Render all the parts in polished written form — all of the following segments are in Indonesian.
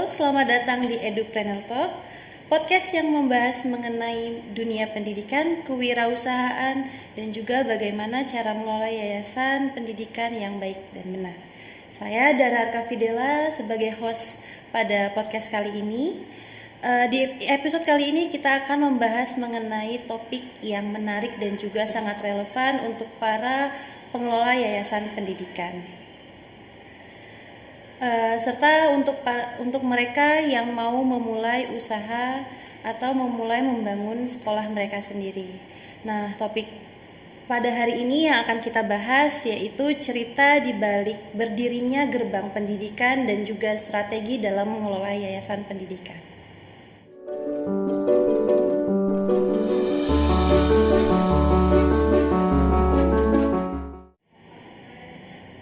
selamat datang di Edupreneur Talk, podcast yang membahas mengenai dunia pendidikan, kewirausahaan, dan juga bagaimana cara mengelola yayasan pendidikan yang baik dan benar. Saya Dara Arka Fidela sebagai host pada podcast kali ini. Di episode kali ini kita akan membahas mengenai topik yang menarik dan juga sangat relevan untuk para pengelola yayasan pendidikan. Serta untuk mereka yang mau memulai usaha atau memulai membangun sekolah mereka sendiri. Nah, topik pada hari ini yang akan kita bahas yaitu cerita di balik berdirinya gerbang pendidikan dan juga strategi dalam mengelola yayasan pendidikan.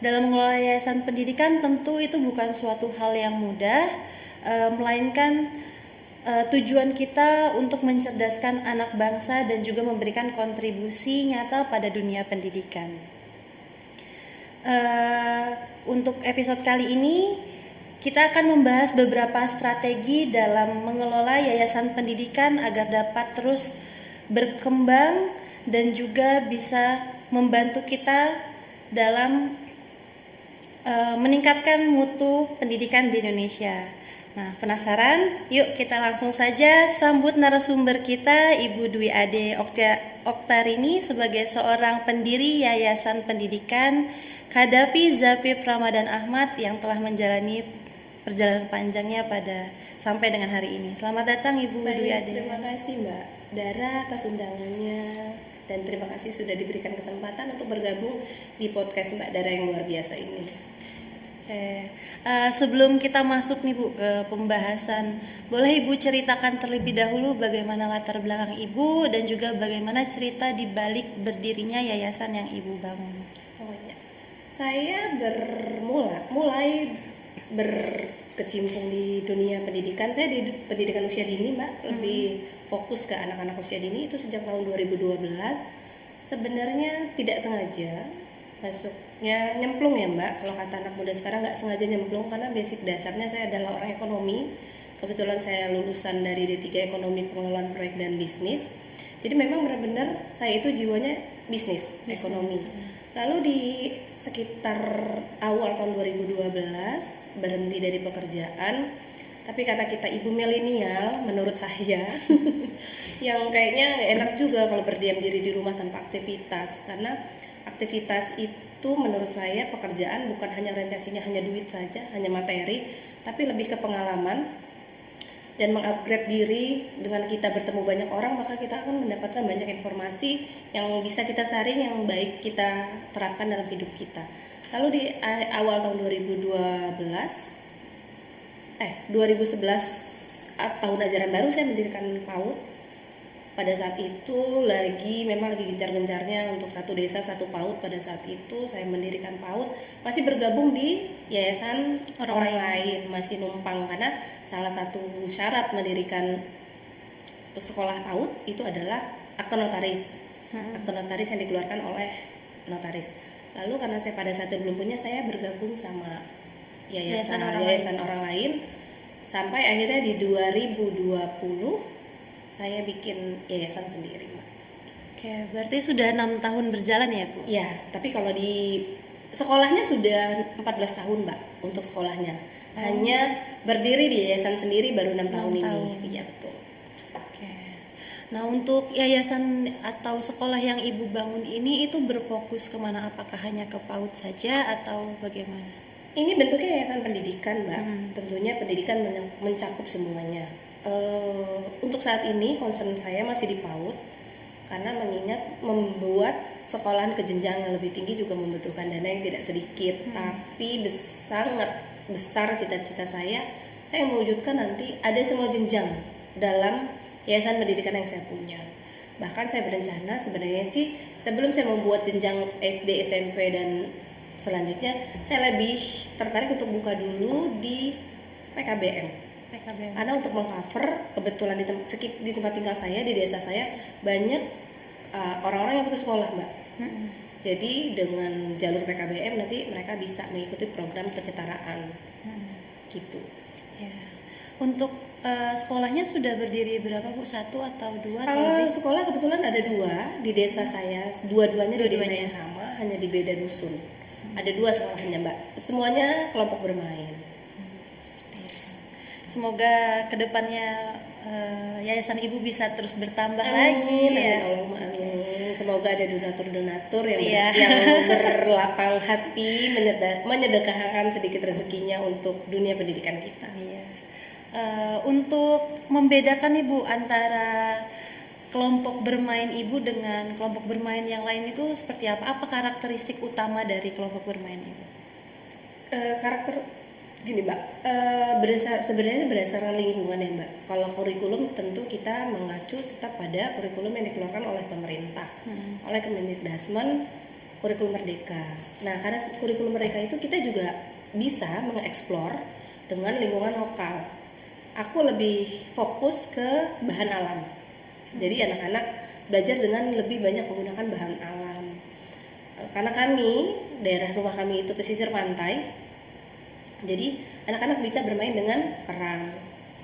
Dalam mengelola yayasan pendidikan tentu itu bukan suatu hal yang mudah, melainkan tujuan kita untuk mencerdaskan anak bangsa dan juga memberikan kontribusi nyata pada dunia pendidikan. Untuk episode kali ini kita akan membahas beberapa strategi dalam mengelola yayasan pendidikan agar dapat terus berkembang dan juga bisa membantu kita dalam meningkatkan mutu pendidikan di Indonesia. Nah, penasaran? Yuk kita langsung saja sambut narasumber kita, Ibu Dwi Ade Oktarini sebagai seorang pendiri Yayasan Pendidikan Khadafi Zapip Ramadan Ahmad yang telah menjalani perjalanan panjangnya sampai dengan hari ini. Selamat datang Ibu Dwi Ade. Terima kasih Mbak Dara atas undangannya dan terima kasih sudah diberikan kesempatan untuk bergabung di podcast Mbak Dara yang luar biasa ini. Oke. Sebelum kita masuk nih Bu ke pembahasan, boleh Ibu ceritakan terlebih dahulu bagaimana latar belakang Ibu dan juga bagaimana cerita di balik berdirinya yayasan yang Ibu bangun. Oh ya, saya mulai berkecimpung di dunia pendidikan. Saya di pendidikan usia dini Mbak, lebih fokus ke anak-anak usia dini itu sejak tahun 2012. Sebenarnya tidak sengaja masuknya nyemplung ya Mbak, kalau kata anak muda sekarang nggak sengaja nyemplung karena basic dasarnya saya adalah orang ekonomi. Kebetulan saya lulusan dari D3 Ekonomi Pengelolaan Proyek dan Bisnis, jadi memang benar-benar saya itu jiwanya bisnis. Ekonomi. Lalu di sekitar awal tahun 2012 berhenti dari pekerjaan, tapi karena kita ibu milenial menurut saya yang kayaknya nggak enak juga kalau berdiam diri di rumah tanpa aktivitas, karena aktivitas itu menurut saya pekerjaan bukan hanya orientasinya hanya duit saja, hanya materi, tapi lebih ke pengalaman dan mengupgrade diri. Dengan kita bertemu banyak orang, maka kita akan mendapatkan banyak informasi yang bisa kita saring, yang baik kita terapkan dalam hidup kita. Lalu di awal tahun 2011 tahun ajaran baru saya mendirikan PAUD. Pada saat itu memang lagi gencar-gencarnya untuk satu desa satu PAUD. Pada saat itu saya mendirikan PAUD, masih bergabung di yayasan orang lain, masih numpang karena salah satu syarat mendirikan sekolah PAUD itu adalah akte notaris. Akte notaris yang dikeluarkan oleh notaris. Lalu karena saya pada saat itu belum punya, saya bergabung sama yayasan orang lain sampai akhirnya di 2020 saya bikin yayasan sendiri, Mbak. Oke, berarti sudah 6 tahun berjalan ya, Bu? Ya, tapi kalau di sekolahnya sudah 14 tahun, Mbak, untuk sekolahnya. Hanya berdiri di yayasan sendiri baru 6 tahun ini. Iya, betul. Oke. Nah, untuk yayasan atau sekolah yang Ibu bangun ini itu berfokus kemana? Apakah hanya ke PAUD saja atau bagaimana? Ini bentuknya yayasan pendidikan, Mbak. Tentunya pendidikan mencakup semuanya. Untuk saat ini concern saya masih di PAUD karena mengingat membuat sekolahan ke jenjang yang lebih tinggi juga membutuhkan dana yang tidak sedikit. Tapi sangat besar cita-cita saya mewujudkan nanti ada semua jenjang dalam yayasan pendidikan yang saya punya. Bahkan saya berencana sebenarnya sih sebelum saya membuat jenjang SD, SMP dan selanjutnya, saya lebih tertarik untuk buka dulu di PKBM. Karena untuk mengcover kebetulan di tempat tinggal saya, di desa saya banyak orang-orang yang putus sekolah, Mbak. Jadi dengan jalur PKBM nanti mereka bisa mengikuti program kesetaraan gitu. Ya. Untuk sekolahnya sudah berdiri berapa Bu? 1 atau 2 atau Kalau lebih? sekolah kebetulan ada 2 di desa saya, dua-duanya di desa Dua-duanya. yang sama, hanya di beda dusun. Ada 2 sekolahnya Mbak, semuanya kelompok bermain. Seperti itu. Semoga kedepannya yayasan Ibu bisa terus bertambah lagi Amin, ya. Allahumma amin. Semoga ada donatur-donatur yang, Iya. yang berlapang hati menyedekahkan sedikit rezekinya untuk dunia pendidikan kita. Iya. Untuk membedakan Ibu antara kelompok bermain Ibu dengan kelompok bermain yang lain itu seperti apa? Apa karakteristik utama dari kelompok bermain Ibu? Karakter gini Mbak, sebenarnya berdasarkan lingkungan ya Mbak. Kalau kurikulum tentu kita mengacu tetap pada kurikulum yang dikeluarkan oleh pemerintah, oleh Kemendikbudrismen, kurikulum Merdeka. Nah, karena kurikulum Merdeka itu kita juga bisa mengeksplor dengan lingkungan lokal. Aku lebih fokus ke bahan alam. Jadi anak-anak belajar dengan lebih banyak menggunakan bahan alam. Karena daerah rumah kami itu pesisir pantai, jadi anak-anak bisa bermain dengan kerang,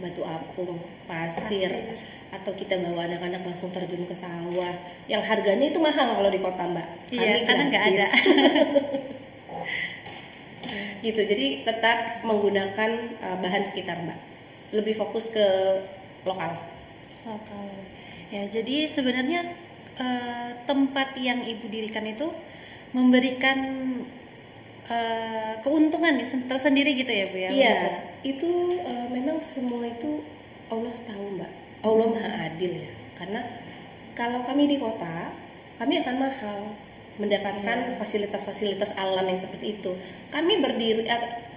batu apung, pasir, atau kita bawa anak-anak langsung terjun ke sawah. Yang harganya itu mahal kalau di kota Mbak. Iya, karena nggak ada. Gitu, jadi tetap menggunakan bahan sekitar Mbak. Lebih fokus ke lokal. Lokal. Ya, jadi sebenarnya tempat yang Ibu dirikan itu memberikan keuntungan tersendiri gitu ya Bu ya? Iya, itu memang semua itu Allah tahu Mbak. Allah Maha Adil ya. Karena kalau kami di kota, kami akan mahal mendapatkan fasilitas-fasilitas alam yang seperti itu. Kami berdiri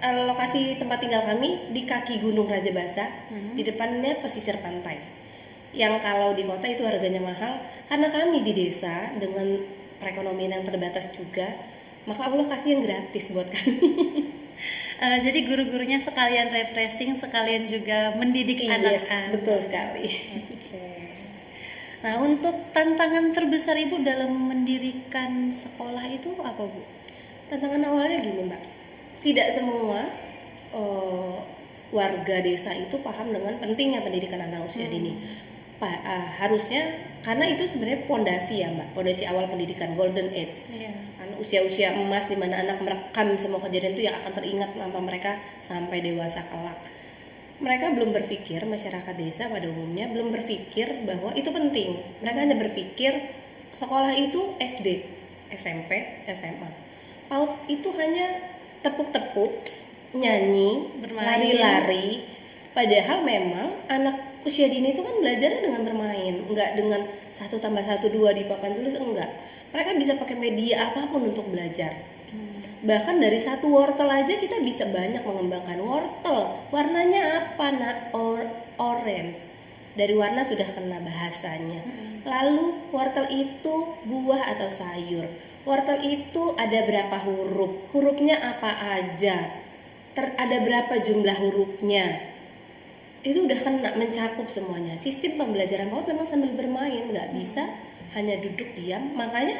lokasi tempat tinggal kami di kaki Gunung Raja Basa, di depannya pesisir pantai. Yang kalau di kota itu harganya mahal, karena kami di desa dengan perekonomian yang terbatas juga, maka Allah kasih yang gratis buat kami. Jadi guru-gurunya sekalian refreshing, sekalian juga mendidik Yes, anak-anak. betul sekali. Oke. Nah, untuk tantangan terbesar Ibu dalam mendirikan sekolah itu apa Bu? Tantangan awalnya gini Mbak, tidak semua warga desa itu paham dengan pentingnya pendidikan anak usia dini. Harusnya, karena itu sebenarnya pondasi ya Mbak, pondasi awal pendidikan, golden age. Iya. Usia-usia emas di mana anak merekam semua kejadian itu yang akan teringat tanpa mereka sampai dewasa kelak. Mereka belum berpikir, masyarakat desa pada umumnya belum berpikir bahwa itu penting. Mereka hanya berpikir sekolah itu SD, SMP, SMA. PAUD itu hanya tepuk-tepuk, nyanyi, Bermain. lari-lari. Padahal memang anak usia dini itu kan belajarnya dengan bermain, enggak dengan 1+1=2 di papan tulis, enggak. Mereka bisa pakai media apapun untuk belajar. Bahkan dari satu wortel aja kita bisa banyak mengembangkan wortel. Warnanya apa? Orange. Dari warna sudah kena bahasanya. Lalu wortel itu buah atau sayur. Wortel itu ada berapa huruf? Hurufnya apa aja? Ada berapa jumlah hurufnya? Itu udah kena, mencakup semuanya. Sistem pembelajaran PAUD memang sambil bermain, nggak bisa hanya duduk diam. Makanya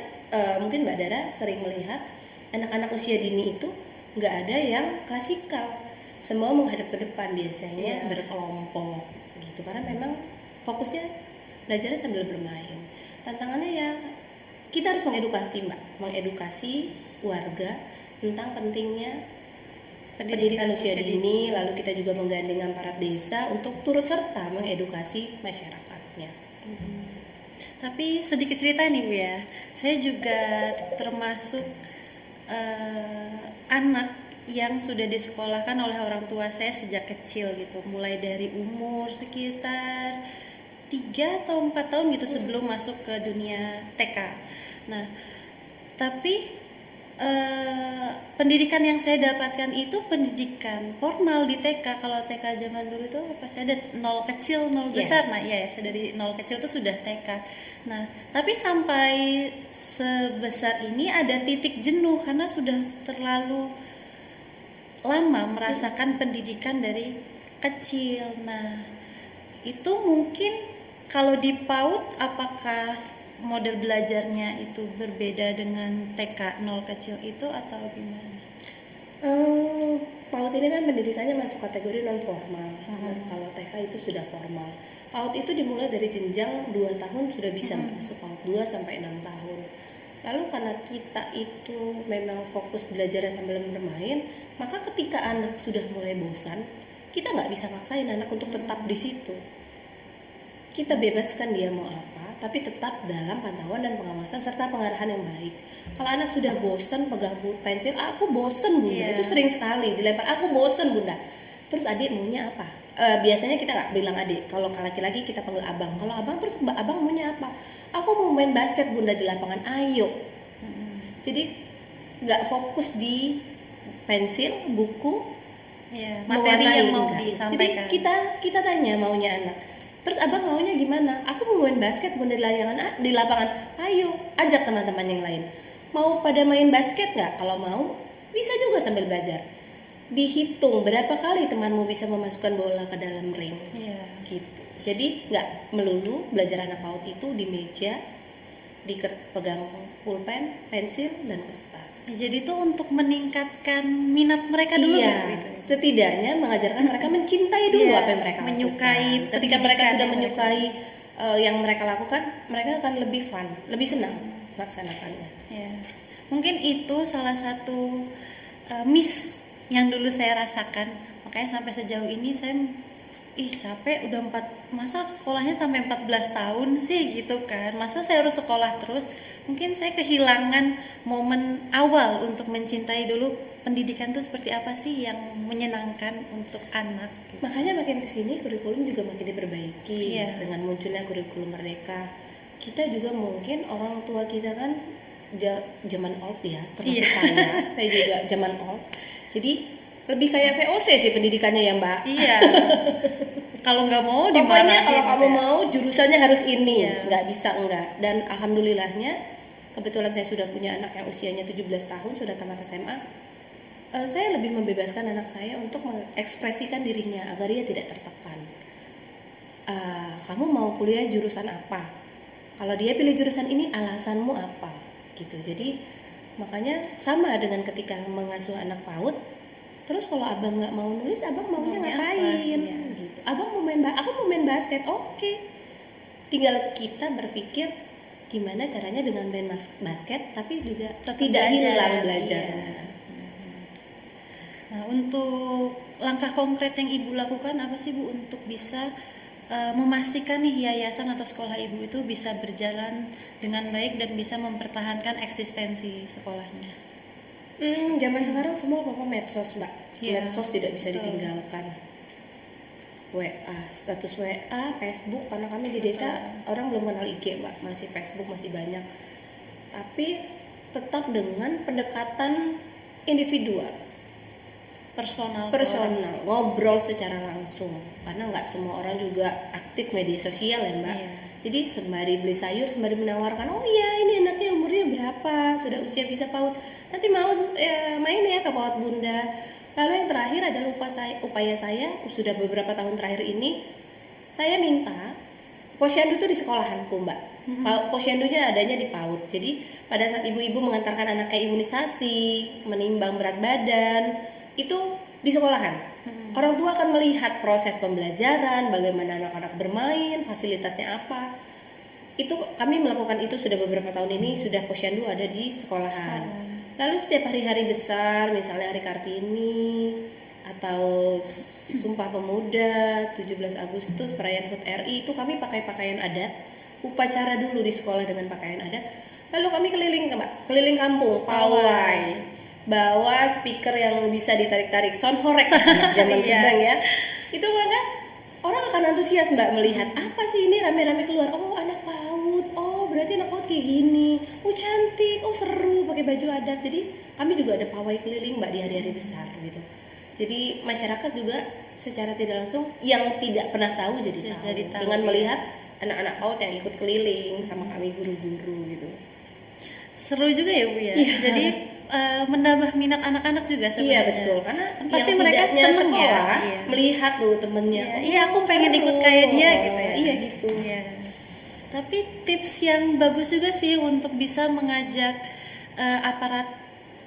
mungkin Mbak Dara sering melihat anak-anak usia dini itu nggak ada yang klasikal, semua menghadap ke depan biasanya berkelompok gitu, karena memang fokusnya belajarnya sambil bermain. Tantangannya ya kita harus mengedukasi Mbak, mengedukasi warga tentang pentingnya pendidikan usia dini, lalu kita juga menggandeng aparat desa untuk turut serta mengedukasi masyarakatnya. Tapi sedikit cerita nih Bu ya, saya juga termasuk anak yang sudah disekolahkan oleh orang tua saya sejak kecil gitu, mulai dari umur sekitar 3 atau 4 tahun gitu sebelum masuk ke dunia TK. Nah, tapi pendidikan yang saya dapatkan itu pendidikan formal di TK. Kalau TK zaman dulu itu apa, saya ada 0 kecil 0 besar. Nah ya, saya dari 0 kecil itu sudah TK. Nah tapi sampai sebesar ini ada titik jenuh karena sudah terlalu lama merasakan pendidikan dari kecil. Nah itu mungkin kalau di PAUD apakah model belajarnya itu berbeda dengan TK 0 kecil itu atau gimana? PAUD ini kan pendidikannya masuk kategori non formal. Kalau TK itu sudah formal. PAUD itu dimulai dari jenjang 2 tahun sudah bisa masuk PAUD, 2 sampai 6 tahun. Lalu karena kita itu memang fokus belajar sambil bermain, maka ketika anak sudah mulai bosan, kita nggak bisa maksain anak untuk tetap di situ. Kita bebaskan dia mau apa, tapi tetap dalam pantauan dan pengawasan serta pengarahan yang baik. Kalau anak sudah bosan pegang pensil, aku bosan bunda, itu sering sekali dilempar, aku bosan bunda. Terus adik maunya apa? Biasanya kita nggak bilang adik, kalau laki-laki kita panggil abang. Kalau abang terus abang maunya apa? Aku mau main basket bunda di lapangan, ayo. Jadi nggak fokus di pensil, buku, materi yang mau enggak. disampaikan. Jadi kita tanya maunya anak. Terus abang maunya gimana? Aku mau main basket bunda di lapangan. Ayo, ajak teman-teman yang lain. Mau pada main basket nggak? Kalau mau, bisa juga sambil belajar. Dihitung berapa kali temanmu bisa memasukkan bola ke dalam ring. Gitu. Jadi nggak melulu belajar anak PAUD itu di meja, pegang pulpen, pensil, dan kertas. Jadi itu untuk meningkatkan minat mereka dulu gitu. Setidaknya mengajarkan mereka mencintai dulu apa yang mereka menyukai lakukan. Ketika mereka sudah menyukai yang mereka lakukan, mereka akan lebih fun, lebih senang melaksanakannya. Mungkin itu salah satu miss yang dulu saya rasakan. Makanya sampai sejauh ini saya capek udah masa sekolahnya sampai 14 tahun sih gitu kan, masa saya harus sekolah terus. Mungkin saya kehilangan momen awal untuk mencintai dulu pendidikan itu seperti apa sih yang menyenangkan untuk anak gitu. Makanya makin kesini kurikulum juga makin diperbaiki dengan munculnya kurikulum merdeka. Kita juga mungkin orang tua kita kan zaman old ya, termasuk saya juga zaman old. Jadi lebih kayak VOC sih pendidikannya ya mbak. Kalau nggak mau dimarahin. Pokoknya kalau kamu mau jurusannya harus ini, nggak bisa enggak. Dan alhamdulillahnya kebetulan saya sudah punya anak yang usianya 17 tahun sudah tamat SMA. Saya lebih membebaskan anak saya untuk mengekspresikan dirinya agar dia tidak tertekan. Kamu mau kuliah jurusan apa? Kalau dia pilih jurusan ini alasanmu apa? Gitu. Jadi makanya sama dengan ketika mengasuh anak PAUD. Terus kalau abang nggak mau nulis, abang maunya ngapain? Gitu. Abang mau aku mau main basket, oke. Tinggal kita berpikir gimana caranya dengan main basket, tapi juga tidak hilang belajarnya. Nah, untuk langkah konkret yang ibu lakukan apa sih bu untuk bisa memastikan nih yayasan atau sekolah ibu itu bisa berjalan dengan baik dan bisa mempertahankan eksistensi sekolahnya? Zaman sekarang semua medsos mbak. Medsos tidak bisa ditinggalkan. WA, status WA, Facebook, karena kami di desa orang belum kenal IG mbak, masih Facebook masih banyak. Tapi tetap dengan pendekatan individual, personal, ngobrol secara langsung. Karena nggak semua orang juga aktif media sosial ya mbak. Jadi sembari beli sayur, sembari menawarkan, oh iya ini anaknya umurnya berapa, sudah usia bisa PAUD, nanti mau main ya ke PAUD bunda. Lalu yang terakhir adalah upaya saya sudah beberapa tahun terakhir ini, saya minta posyandu itu di sekolahanku mbak. Posyandunya adanya di PAUD. Jadi pada saat ibu-ibu mengantarkan anaknya imunisasi, menimbang berat badan, itu di sekolahan. Orang tua akan melihat proses pembelajaran, bagaimana anak-anak bermain, fasilitasnya apa. Itu kami melakukan itu sudah beberapa tahun ini, sudah posyandu ada di sekolahan. Lalu setiap hari-hari besar, misalnya Hari Kartini atau Sumpah Pemuda, 17 Agustus, perayaan HUT RI, itu kami pakai pakaian adat, upacara dulu di sekolah dengan pakaian adat. Lalu kami keliling kampung, pawai, bawa speaker yang bisa ditarik-tarik, sound horek zaman sedang ya. Itu maka orang akan antusias mbak melihat apa sih ini rame-rame keluar. Oh anak PAUD, oh berarti anak PAUD kayak gini, oh cantik, oh seru pakai baju adat. Jadi kami juga ada pawai keliling mbak di hari-hari besar gitu. Jadi masyarakat juga secara tidak langsung yang tidak pernah tahu jadi tahu dengan melihat anak-anak PAUD yang ikut keliling sama kami guru-guru gitu. Seru juga ya bu ya. Jadi menambah minat anak-anak juga sebenarnya. Iya betul, karena pasti mereka seneng ya melihat tuh temennya. Iya, aku pengen ikut kayak dia gitu ya. Iya gitu. Tapi tips yang bagus juga sih untuk bisa mengajak aparat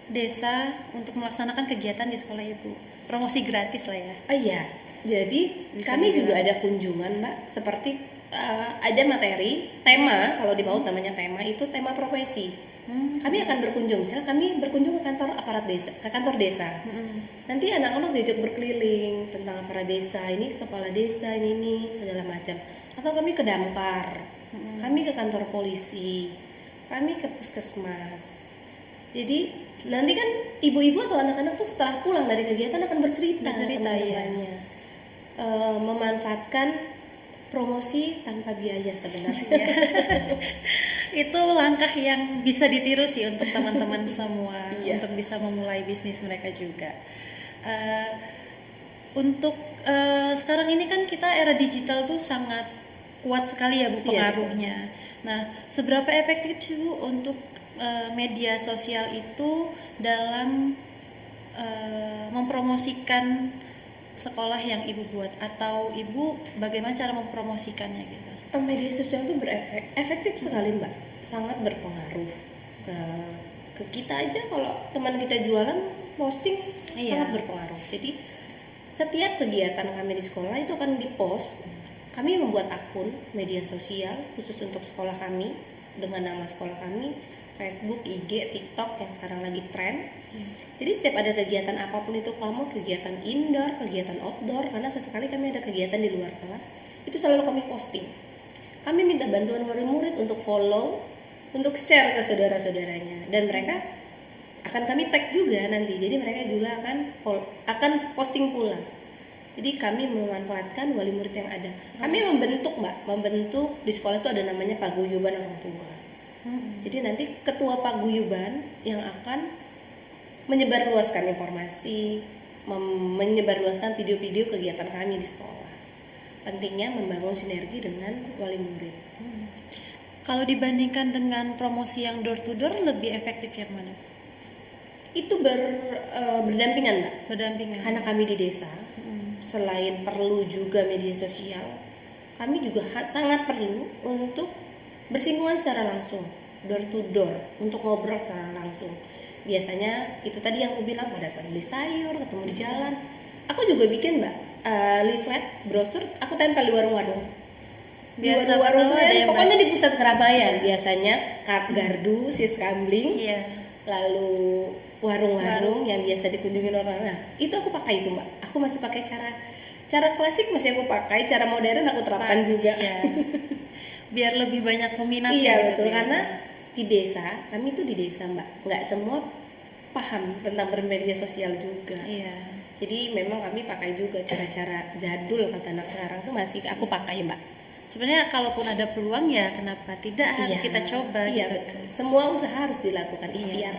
desa untuk melaksanakan kegiatan di sekolah Ibu. Promosi gratis lah ya. Oh iya, jadi Bisa kami dibilang. juga ada kunjungan Mbak, seperti ada materi, tema, kalau di PAUD namanya tema, itu tema profesi. Kami akan berkunjung, misalnya kami berkunjung ke kantor aparat desa, ke kantor desa. Nanti anak-anak diajak berkeliling tentang aparat desa, ini kepala desa, ini segala macam. Atau kami ke damkar, kami ke kantor polisi, kami ke puskesmas. Jadi nanti kan ibu-ibu atau anak-anak tuh setelah pulang dari kegiatan akan bercerita ke Bercerita, ya. teman-temannya. Memanfaatkan promosi tanpa biaya sebenarnya. Itu langkah yang bisa ditiru sih untuk teman-teman semua. Iya. Untuk bisa memulai bisnis mereka juga. Untuk sekarang ini kan kita era digital tuh sangat kuat sekali ya Bu Iya. pengaruhnya. Nah, seberapa efektif sih Bu untuk media sosial itu dalam mempromosikan sekolah yang Ibu buat, atau Ibu bagaimana cara mempromosikannya gitu? Media sosial itu efektif sekali Mbak, sangat berpengaruh ke kita aja. Kalau teman kita jualan posting, Iya. sangat berpengaruh. Jadi setiap kegiatan kami di sekolah itu akan dipost. Kami membuat akun media sosial khusus untuk sekolah kami dengan nama sekolah kami, Facebook, IG, TikTok yang sekarang lagi tren. Jadi setiap ada kegiatan apapun itu, kamu kegiatan indoor, kegiatan outdoor, karena sesekali kami ada kegiatan di luar kelas, itu selalu kami posting. Kami minta bantuan wali murid untuk follow, untuk share ke saudara-saudaranya, dan mereka akan kami tag juga nanti. Jadi mereka juga akan posting pula. Jadi kami memanfaatkan wali murid yang ada. Kami membentuk di sekolah itu ada namanya paguyuban orang tua. Jadi nanti ketua paguyuban yang akan menyebarluaskan informasi, menyebarluaskan video-video kegiatan kami di sekolah. Pentingnya membangun sinergi dengan wali murid. Kalau dibandingkan dengan promosi yang door to door, lebih efektif yang mana? Itu berdampingan Mbak. Berdampingan. Karena kami di desa, selain perlu juga media sosial, kami juga sangat perlu untuk bersinggungan secara langsung, door to door, untuk ngobrol secara langsung. Biasanya itu tadi yang aku bilang, pada saat beli sayur, ketemu di jalan. Aku juga bikin Mbak, leaflet, brosur, aku tempel di warung-warung. Di Biasa warung-warung tuh ada ya, yang pokoknya di pusat keramaian. Biasanya gardu, siskambling, Iya. lalu warung-warung yang biasa dikunjungi orang. Nah, itu aku pakai itu Mbak. Aku masih pakai cara klasik, masih aku pakai, cara modern aku terapkan juga. Iya. Biar lebih banyak peminat Iya gitu, betul, Bu. karena di desa, kami tuh di desa Mbak, nggak semua paham tentang bermedia sosial juga. Iya. Jadi memang kami pakai juga cara-cara jadul kata anak sekarang tuh masih aku pakai Mbak. Sebenarnya kalaupun ada peluang ya kenapa tidak, harus Iya, kita coba iya gitu betul. kan. Semua usaha harus dilakukan ikhtiar.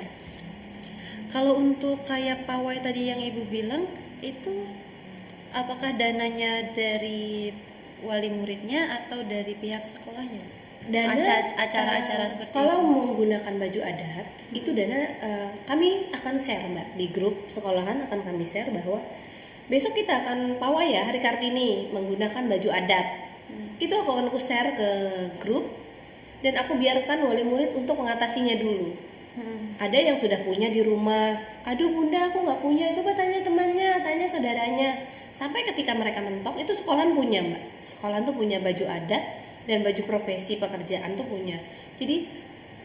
Kalau untuk kayak pawai tadi yang Ibu bilang, itu apakah dananya dari wali muridnya atau dari pihak sekolahnya? Dana Acara-acara seperti kalau itu. menggunakan baju adat itu dana kami akan share Mbak di grup sekolahan, akan kami share bahwa besok kita akan pawai ya hari Kartini menggunakan baju adat. Itu aku akan share ke grup dan aku biarkan wali murid untuk mengatasinya dulu. Ada yang sudah punya di rumah, aduh bunda aku nggak punya, coba tanya temannya, tanya saudaranya. Sampai ketika mereka mentok, itu sekolahan punya Mbak. Sekolahan tuh punya baju adat dan baju profesi pekerjaan tuh punya. Jadi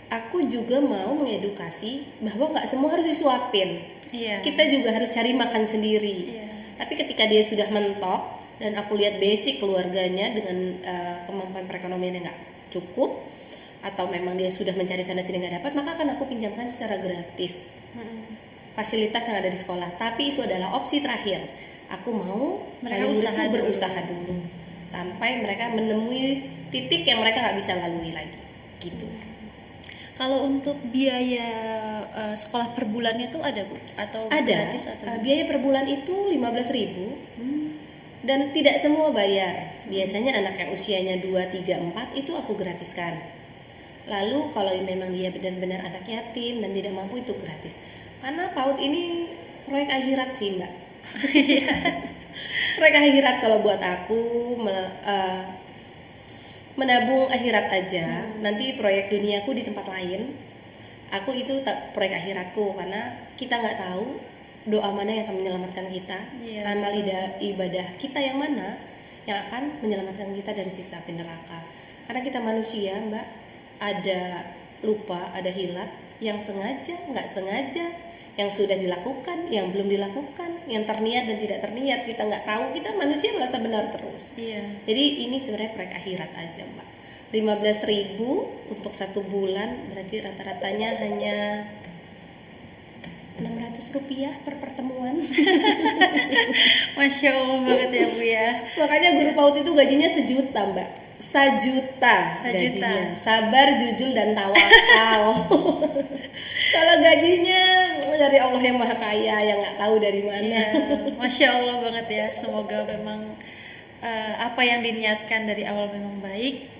aku juga mau mengedukasi bahwa nggak semua harus disuapin. Iya. Kita juga harus cari makan sendiri. Iya. Tapi ketika dia sudah mentok dan aku lihat basic keluarganya dengan kemampuan perekonomian yang nggak cukup, atau memang dia sudah mencari sana sini nggak dapat, maka akan aku pinjamkan secara gratis fasilitas yang ada di sekolah. Tapi itu adalah opsi terakhir. Aku mau Mereka wali murid itu berusaha berusaha dulu sampai mereka menemui titik yang mereka nggak bisa lalui lagi, gitu. Kalau untuk biaya sekolah per bulannya tuh ada Bu? Atau Ada gratis atau biaya per bulan itu 15.000 dan tidak semua bayar. Biasanya anak yang usianya 2, 3, 4 itu aku gratiskan. Lalu kalau memang dia benar-benar anak yatim dan tidak mampu, itu gratis. Karena PAUD ini proyek akhirat sih Mbak. Proyek akhirat kalau buat aku, menabung akhirat aja. Nanti proyek duniaku di tempat lain. Aku itu proyek akhiratku, karena kita nggak tahu doa mana yang akan menyelamatkan kita, Iya, amal ibadah kita yang mana yang akan menyelamatkan kita dari siksa api neraka. Karena kita manusia, Mbak, ada lupa, ada hilaf, yang sengaja, nggak sengaja, yang sudah dilakukan, yang belum dilakukan, yang terniat dan tidak terniat, kita nggak tahu. Kita manusia merasa benar terus. Iya. Jadi ini sebenarnya proyek akhirat aja, Mbak. 15.000 untuk 1 bulan, berarti rata-ratanya hanya 600 rupiah per pertemuan. Masya Allah banget ya Bu ya. Makanya guru PAUD itu gajinya 1 juta, Mbak. 1 juta 1 juta. gajinya. Sabar, jujur, dan tawakal. Kalau gajinya dari Allah yang Maha Kaya, yang nggak tahu dari mana. Iya, Masya Allah banget ya. Semoga memang apa yang diniatkan dari awal memang baik,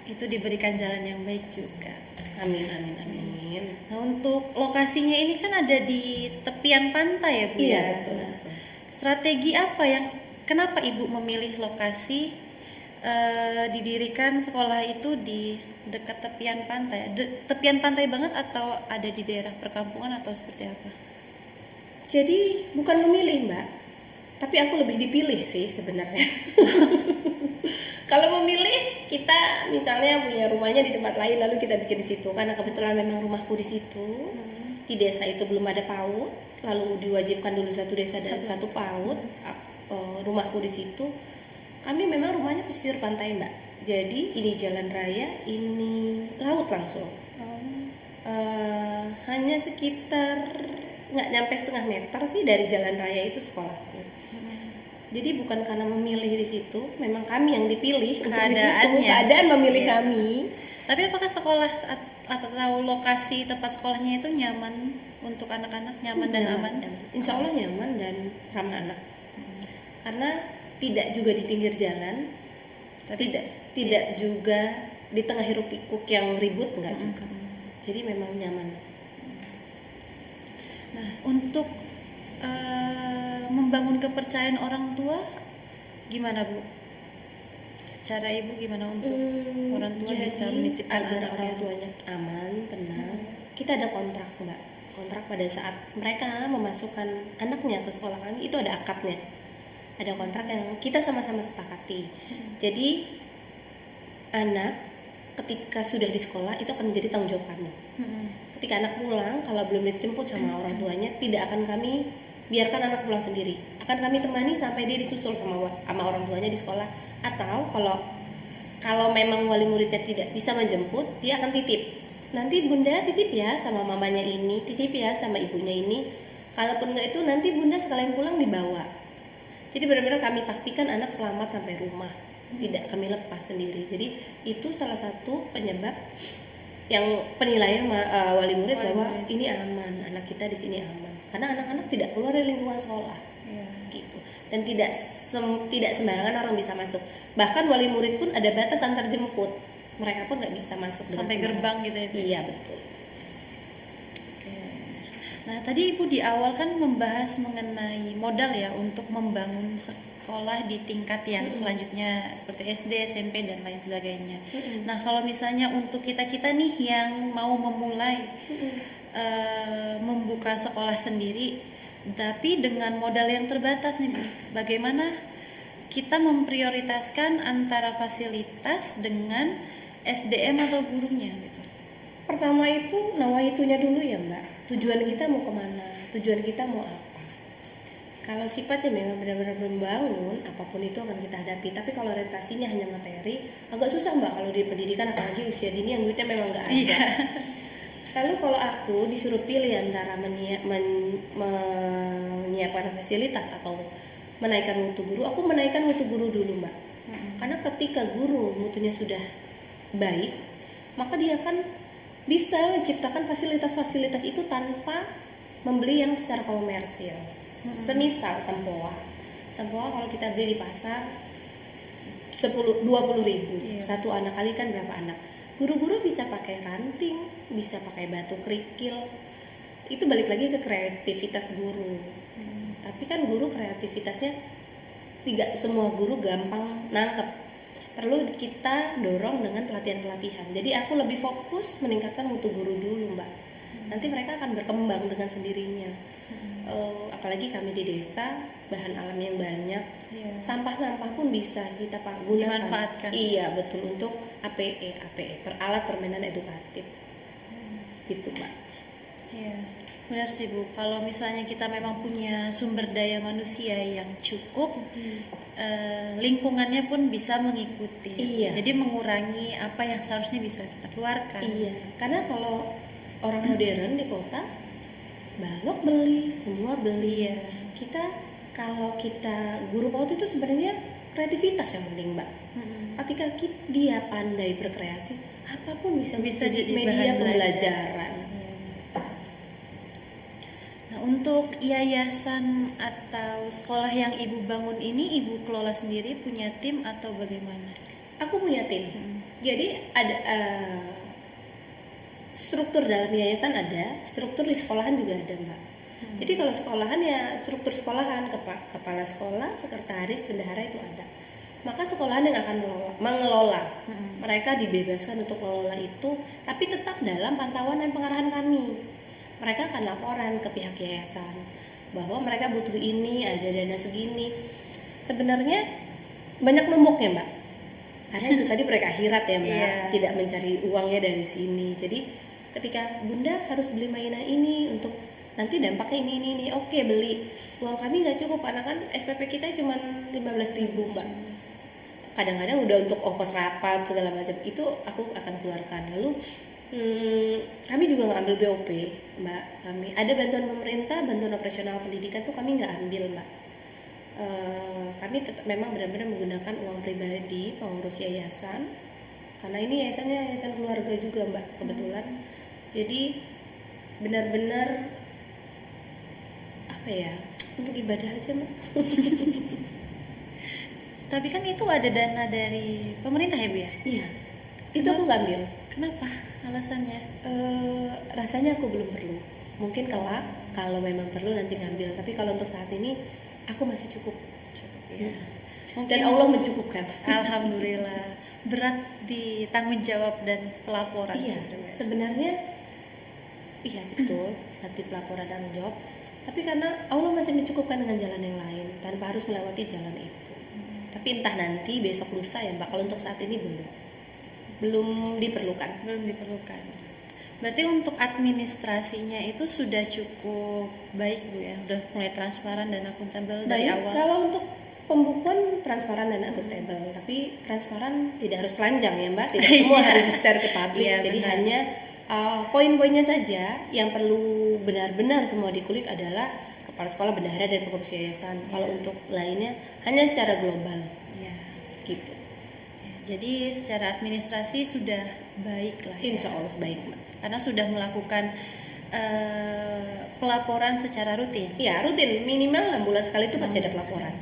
itu diberikan jalan yang baik juga. Amin, amin, amin. Nah, untuk lokasinya ini kan ada di tepian pantai ya Bu Iya, ya. betul, Nah, betul. strategi apa yang kenapa Ibu memilih lokasi didirikan sekolah itu di dekat tepian pantai? Tepian pantai banget atau ada di daerah perkampungan atau seperti apa? Jadi bukan memilih, Mbak, tapi aku lebih dipilih sih sebenarnya. Kalau memilih, kita misalnya punya rumahnya di tempat lain lalu kita bikin di situ, karena kebetulan memang rumahku di situ. Di desa itu belum ada PAUD, lalu diwajibkan dulu satu desa dan satu PAUD. Rumahku di situ. Kami memang rumahnya pesisir pantai, Mbak. Jadi ini jalan raya, ini laut langsung. Hanya sekitar nggak nyampe setengah meter sih dari jalan raya itu sekolahku. Jadi bukan karena memilih di situ, memang kami yang dipilih untuk di situ. Keadaan memilih kami. Tapi apakah sekolah atau lokasi tempat sekolahnya itu nyaman untuk anak-anak, nyaman dan aman? Insya Allah nyaman dan ramah anak. Karena tidak juga di pinggir jalan, Tapi tidak juga di tengah hiruk pikuk yang ribut, enggak juga. Jadi memang nyaman. Nah, untuk membangun kepercayaan orang tua gimana Bu? Cara Ibu gimana untuk orang tua Jadi, bisa menitipkan agar anaknya? orang tuanya aman, tenang. Kita ada kontrak, Mbak. Kontrak pada saat mereka memasukkan anaknya ke sekolah kami itu ada akadnya. Ada kontrak yang kita sama-sama sepakati. Jadi anak ketika sudah di sekolah itu akan menjadi tanggung jawab kami. Ketika anak pulang, kalau belum dijemput sama orang tuanya, tidak akan kami biarkan anak pulang sendiri. Akan kami temani sampai dia disusul sama orang tuanya di sekolah. Atau kalau memang wali muridnya tidak bisa menjemput, dia akan titip. Nanti bunda titip ya sama mamanya ini, titip ya sama ibunya ini. Kalaupun enggak itu nanti bunda sekalian pulang dibawa. Jadi benar-benar kami pastikan anak selamat sampai rumah. Tidak kami lepas sendiri. Jadi itu salah satu penyebab yang penilaian wali murid bahwa ini aman, anak kita di sini aman. Karena anak-anak tidak keluar dari lingkungan sekolah, gitu. Dan tidak sembarangan orang bisa masuk. Bahkan wali murid pun ada batas antar jemput. Mereka pun nggak bisa masuk Sampai gerbang gitu ya Bu? Iya betul. Nah, tadi Ibu di awal kan membahas mengenai modal ya untuk membangun sekolah di tingkat yang selanjutnya seperti SD, SMP dan lain sebagainya. Nah, kalau misalnya untuk kita-kita nih yang mau memulai membuka sekolah sendiri, tapi dengan modal yang terbatas nih, Bu, bagaimana kita memprioritaskan antara fasilitas dengan SDM atau gurunya gitu? Pertama itu nawaitunya dulu ya Mbak. Tujuan kita mau kemana? Tujuan kita mau apa? Kalau sifatnya memang benar-benar membangun, apapun itu akan kita hadapi. Tapi kalau orientasinya hanya materi, agak susah Mbak kalau di pendidikan, apalagi usia dini yang duitnya memang nggak ada. Iya. Lalu kalau aku disuruh pilih antara menyiapkan fasilitas atau menaikkan mutu guru, aku menaikkan mutu guru dulu Mbak. Karena ketika guru mutunya sudah baik, maka dia akan bisa menciptakan fasilitas-fasilitas itu tanpa membeli yang secara komersil. Semisal sempoa kalau kita beli di pasar 20.000 satu anak, kali kan berapa anak. Guru-guru bisa pakai ranting, bisa pakai batu kerikil. Itu balik lagi ke kreativitas guru. Tapi kan guru kreativitasnya tidak semua guru gampang nangkep. Perlu kita dorong dengan pelatihan-pelatihan. Jadi aku lebih fokus meningkatkan mutu guru dulu Mbak. Nanti mereka akan berkembang dengan sendirinya. Apalagi kami di desa, bahan alam yang banyak, sampah-sampah pun bisa kita gunakan. Dimanfaatkan. Iya betul, untuk APE, alat permainan edukatif, gitu Mbak. Iya, benar sih Bu. Kalau misalnya kita memang punya sumber daya manusia yang cukup, lingkungannya pun bisa mengikuti. Iya. Jadi mengurangi apa yang seharusnya bisa kita keluarkan. Iya, karena kalau orang modern di kota, balok beli, semua beli ya. Kalau kita guru PAUD itu sebenarnya kreativitas yang penting Mbak. Ketika dia pandai berkreasi, apapun bisa jadi media bahan pembelajaran. Nah, untuk yayasan atau sekolah yang Ibu bangun ini, Ibu kelola sendiri, punya tim atau bagaimana? Aku punya tim. Jadi ada struktur dalam yayasan ada, struktur di sekolahan juga ada Mbak. Jadi kalau sekolahan ya struktur sekolahan, kepala sekolah, sekretaris, bendahara itu ada. Maka sekolahan yang akan mengelola. Mereka dibebaskan untuk mengelola itu, tapi tetap dalam pantauan dan pengarahan kami. Mereka akan laporan ke pihak yayasan bahwa mereka butuh ini, ada dana segini. Sebenarnya banyak numpuknya Mbak. Karena itu tadi proyek akhirat ya Mbak, tidak mencari uangnya dari sini. Jadi ketika Bunda harus beli mainan ini untuk nanti dampaknya ini, oke beli. Uang kami nggak cukup karena kan SPP kita cuma 15.000 Mbak. Kadang-kadang udah untuk ongkos rapat segala macam itu aku akan keluarkan. Lalu kami juga nggak ambil BOP Mbak. Kami ada bantuan pemerintah, bantuan operasional pendidikan tuh kami nggak ambil Mbak. Kami tetap memang benar-benar menggunakan uang pribadi pengurus yayasan, karena ini yayasannya yayasan keluarga juga Mbak kebetulan. Jadi benar-benar apa ya, untuk ibadah aja Mbak. Tapi kan itu ada dana dari pemerintah ya Bu ya? Iya, itu aku nggak ambil. Kenapa? Alasannya? Rasanya aku belum perlu. Mungkin kelak kalau memang perlu nanti ngambil. Tapi kalau untuk saat ini aku masih cukup. Ya. Dan Allah mencukupkan. Alhamdulillah. Berat di tanggung jawab dan pelaporan. Iya, sebenarnya iya betul, nanti pelaporan dan jawab. Tapi karena Allah masih mencukupkan dengan jalan yang lain tanpa harus melewati jalan itu. Tapi entah nanti besok lusa ya Mbak. Kalau untuk saat ini belum diperlukan. Berarti untuk administrasinya itu sudah cukup baik Bu ya, udah mulai transparan dan akuntabel dari awal. Kalau untuk pembukuan transparan dan akuntabel, tapi transparan tidak harus telanjang ya Mbak, tidak semua harus di-share ke publik. Jadi benar. Hanya poin-poinnya saja yang perlu benar-benar semua dikulik adalah kepala sekolah, bendahara, dan pengurus yayasan. Kalau untuk lainnya hanya secara global. Gitu. Jadi secara administrasi sudah baik lah ya. Insya Allah baik Mbak. Karena sudah melakukan pelaporan secara rutin. Iya rutin, minimal 6 bulan sekali itu pasti ada pelaporan.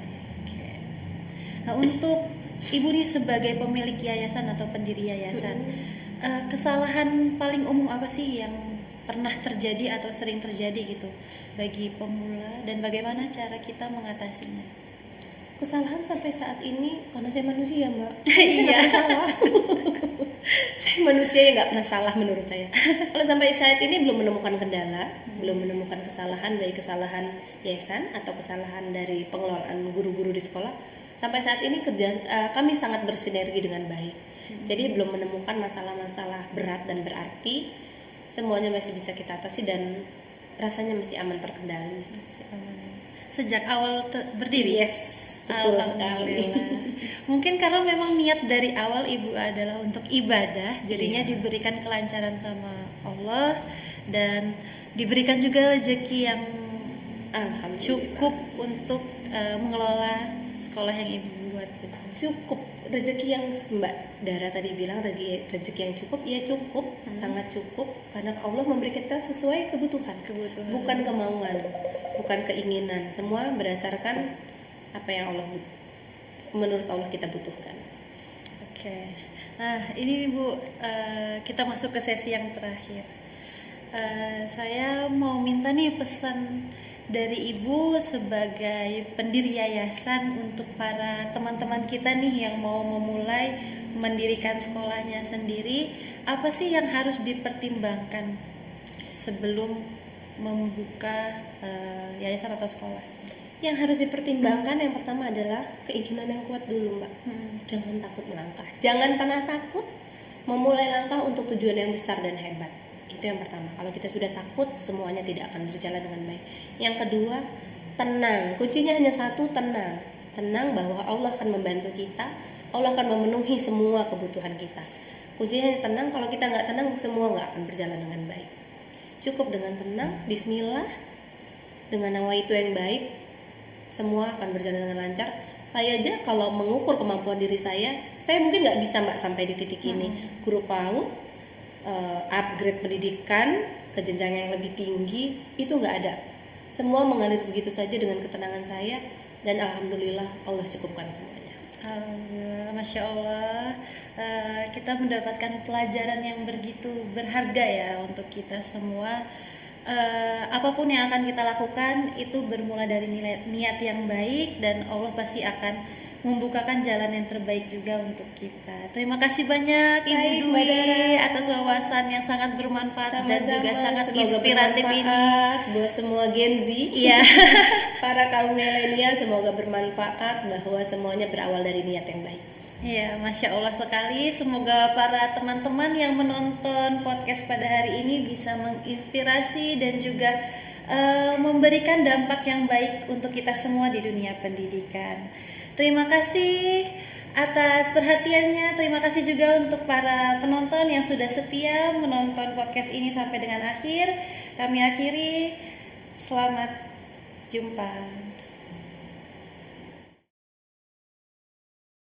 Nah untuk Ibu nih sebagai pemilik yayasan atau pendiri yayasan, kesalahan paling umum apa sih yang pernah terjadi atau sering terjadi gitu bagi pemula, dan bagaimana cara kita mengatasinya? Kesalahan sampai saat ini karena saya manusia Mbak. Iya. Salah. Saya manusia yang nggak pernah salah menurut saya. Kalau sampai saat ini belum menemukan kendala, belum menemukan kesalahan, baik kesalahan yayasan atau kesalahan dari pengelolaan guru-guru di sekolah. Sampai saat ini kami sangat bersinergi dengan baik. Jadi belum menemukan masalah-masalah berat dan berarti. Semuanya masih bisa kita atasi dan rasanya masih aman terkendali. Sejak awal berdiri? Yes. Betul sekali. Mungkin karena memang niat dari awal Ibu adalah untuk ibadah, jadinya diberikan kelancaran sama Allah dan diberikan juga rezeki yang cukup untuk mengelola sekolah yang Ibu buat. Cukup rezeki yang Mbak Dara tadi bilang, rezeki yang cukup, ya cukup, sangat cukup, karena Allah memberi kita sesuai kebutuhan, bukan kemauan, bukan keinginan, semua berdasarkan apa yang menurut Allah kita butuhkan. Oke. Nah ini Bu, kita masuk ke sesi yang terakhir. Saya mau minta nih pesan dari Ibu sebagai pendiri yayasan untuk para teman-teman kita nih yang mau memulai mendirikan sekolahnya sendiri. Apa sih yang harus dipertimbangkan sebelum membuka yayasan atau sekolah? Yang harus dipertimbangkan yang pertama adalah keinginan yang kuat dulu, Mbak. Jangan takut melangkah, jangan pernah takut memulai langkah untuk tujuan yang besar dan hebat. Itu yang pertama. Kalau kita sudah takut, semuanya tidak akan berjalan dengan baik. Yang kedua, tenang. Kuncinya hanya satu, tenang. Tenang bahwa Allah akan membantu kita, Allah akan memenuhi semua kebutuhan kita. Kuncinya hanya tenang. Kalau kita nggak tenang, semua nggak akan berjalan dengan baik. Cukup dengan tenang, bismillah, dengan nama itu yang baik, semua akan berjalan dengan lancar. Saya aja kalau mengukur kemampuan diri saya mungkin nggak bisa, Mbak, sampai di titik ini. Guru PAUD, upgrade pendidikan ke jenjang yang lebih tinggi, itu nggak ada. Semua mengalir begitu saja dengan ketenangan saya, dan alhamdulillah Allah cukupkan semuanya. Alhamdulillah, Masya Allah. Kita mendapatkan pelajaran yang begitu berharga ya untuk kita semua. Apapun yang akan kita lakukan itu bermula dari niat yang baik, dan Allah pasti akan membukakan jalan yang terbaik juga untuk kita. Terima kasih banyak Ibu Dwi atas wawasan yang sangat bermanfaat dan juga sangat inspiratif ini buat semua Gen Z. Iya. Para kaum milenial, semoga bermanfaat bahwa semuanya berawal dari niat yang baik. Iya, Masya Allah sekali. Semoga para teman-teman yang menonton podcast pada hari ini bisa menginspirasi dan juga memberikan dampak yang baik untuk kita semua di dunia pendidikan. Terima kasih atas perhatiannya. Terima kasih juga untuk para penonton yang sudah setia menonton podcast ini sampai dengan akhir. Kami akhiri. Selamat jumpa.